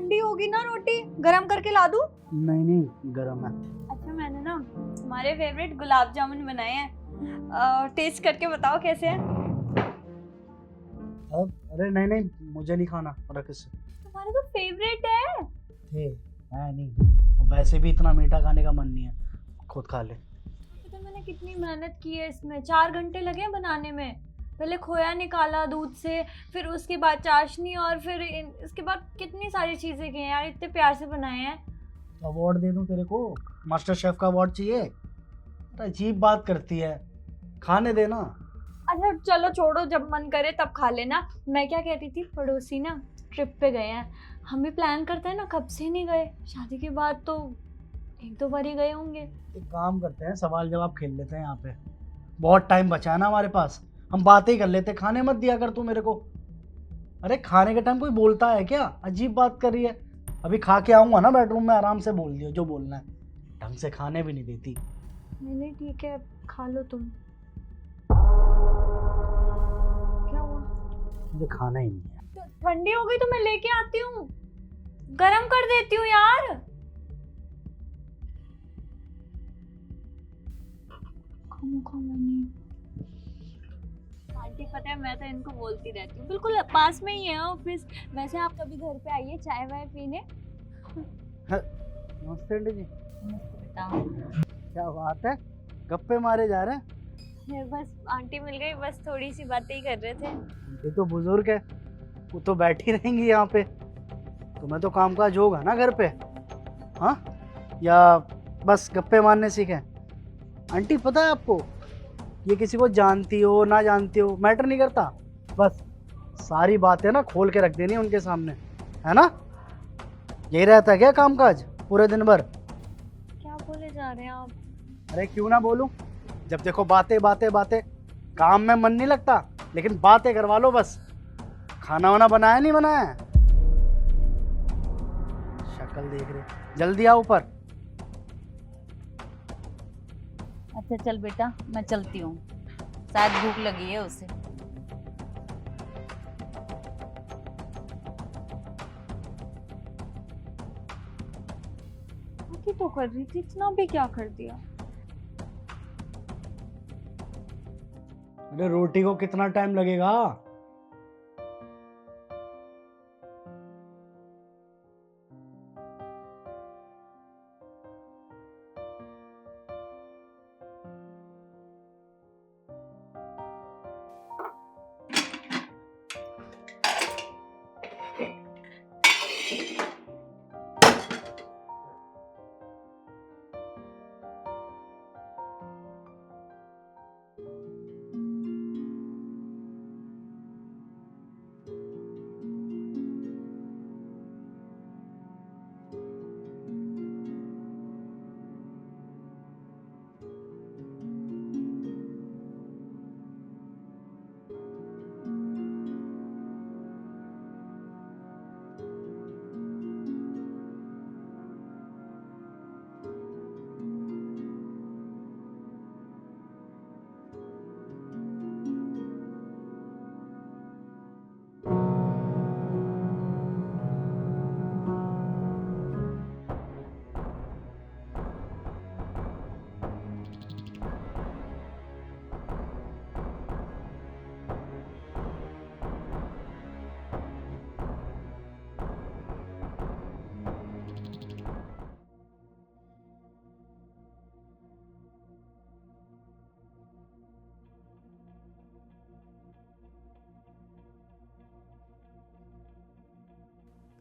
ठंडी होगी ना रोटी, गरम करके ला दूं? नहीं नहीं, गरम है। अच्छा, मैंने ना हमारे फेवरेट गुलाब जामुन बनाए हैं, टेस्ट करके बताओ कैसे हैं। अब अरे नहीं नहीं, मुझे नहीं खाना। रख इसे। तुम्हारे तो फेवरेट है। थे है नहीं, वैसे भी इतना मीठा खाने का मन नहीं है, खुद खा ले। तो मैंने कितनी मेहनत की है इसमें, 4 घंटे लगे हैं बनाने में। पहले खोया निकाला दूध से, फिर उसके बाद चाशनी, और फिर इसके बाद कितनी सारी चीजें की हैं यार, इतने प्यार से बनाए हैं। अवार्ड दे दूं तेरे को? मास्टर शेफ का अवार्ड चाहिए? अरे अजीब बात करती है, खाने देना। अच्छा चलो छोड़ो, जब मन करे तब खा लेना। मैं क्या कह रही थी, पड़ोसी ना ट्रिप पे गए हैं, हम भी प्लान करते हैं ना, कब से नहीं गए। शादी के बाद तो 1-2 बार ही गए होंगे। एक काम करते हैं, सवाल जवाब खेल लेते हैं यहाँ पे। बहुत टाइम बचा है ना हमारे पास, हम बातें ही कर लेते। खाने मत दिया कर तू मेरे को। अरे खाने के टाइम कोई बोलता है क्या? अजीब बात कर रही है। अभी खा के आऊंगा ना बेडरूम में, आराम से बोल दियो जो बोलना है। ढंग से खाने भी नहीं देती। नहीं नहीं ठीक है, खा लो तुम। क्या हुआ? मुझे खाना ही नहीं है। तो ठंडी हो गई तो मैं लेके आती हूँ, गरम कर देती हूँ यार। आंटी पता है, मैं तो इनको बोलती रहती हूँ, बिल्कुल पास में ही है ऑफिस। वैसे आप कभी घर पे आइए चाय वाय पीने। नमस्ते आंटी जी। नमस्ते बेटा। क्या बात है, गप्पे मारे जा रहे हैं? बस आंटी मिल गई, बस थोड़ी सी बातें ही कर रहे थे। ये तो बुजुर्ग है, वो तो बैठी रहेंगी यहाँ पे। तुम्हें तो कामकाज होगा ना घर पे, हाँ? या बस गप्पे मारने सीखे? आंटी पता है आपको, ये किसी को जानती हो ना जानती हो मैटर नहीं करता, बस सारी बातें ना खोल के रख देनी उनके सामने, है ना? यही रहता है क्या कामकाज पूरे दिन भर? क्या बोले जा रहे हैं आप? अरे क्यों ना बोलूं, जब देखो बातें बातें बातें। काम में मन नहीं लगता, लेकिन बातें करवा लो बस। खाना वाना बनाया नहीं बनाया है? शक्ल देख रहे, जल्दी आओ ऊपर। अच्छा चल बेटा, मैं चलती हूँ, शायद भूख लगी है उसे। बाकी तो कर रही थी, इतना भी क्या कर दिया। अरे रोटी को कितना टाइम लगेगा?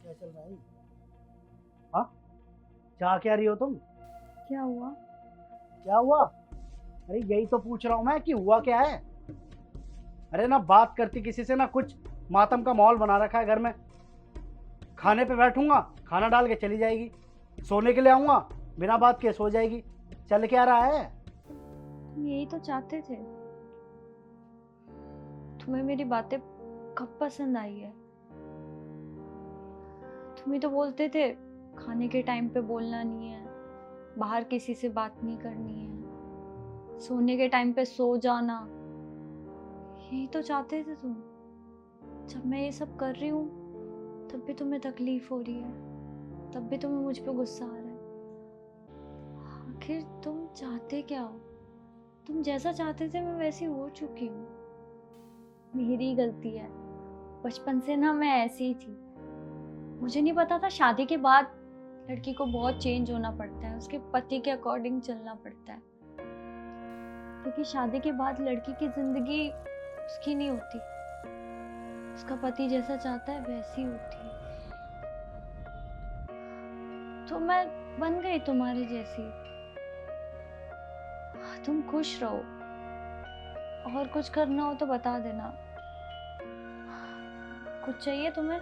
क्या चल रहा है? हाँ, क्या कह रही हो तुम? क्या हुआ? क्या हुआ? अरे यही तो पूछ रहा हूँ मैं कि हुआ क्या है। अरे ना बात करती किसी से ना कुछ, मातम का माहौल बना रखा है घर में। खाने पे बैठूंगा, खाना डाल के चली जाएगी। सोने के लिए आऊंगा, बिना बात के सो जाएगी। चल क्या रहा है? तुम यही तो चाहते थे। तुम्हें मेरी बातें कब पसंद आई है? तुम ही तो बोलते थे खाने के टाइम पे बोलना नहीं है, बाहर किसी से बात नहीं करनी है, सोने के टाइम पे सो जाना। यही तो चाहते थे तुम। जब मैं ये सब कर रही हूँ तब भी तुम्हें तकलीफ हो रही है, तब भी तुम्हें मुझ पे गुस्सा आ रहा है। आखिर तुम चाहते क्या हो? तुम जैसा चाहते थे मैं वैसी हो चुकी हूँ। मेरी गलती है, बचपन से ना मैं ऐसी ही थी। मुझे नहीं पता था शादी के बाद लड़की को बहुत चेंज होना पड़ता है, उसके पति के अकॉर्डिंग चलना पड़ता है, क्योंकि शादी के बाद लड़की की जिंदगी उसकी नहीं होती, उसका पति जैसा चाहता है वैसी होती है। तो मैं बन गई तुम्हारे जैसी। तुम खुश रहो, और कुछ करना हो तो बता देना। कुछ चाहिए तुम्हें?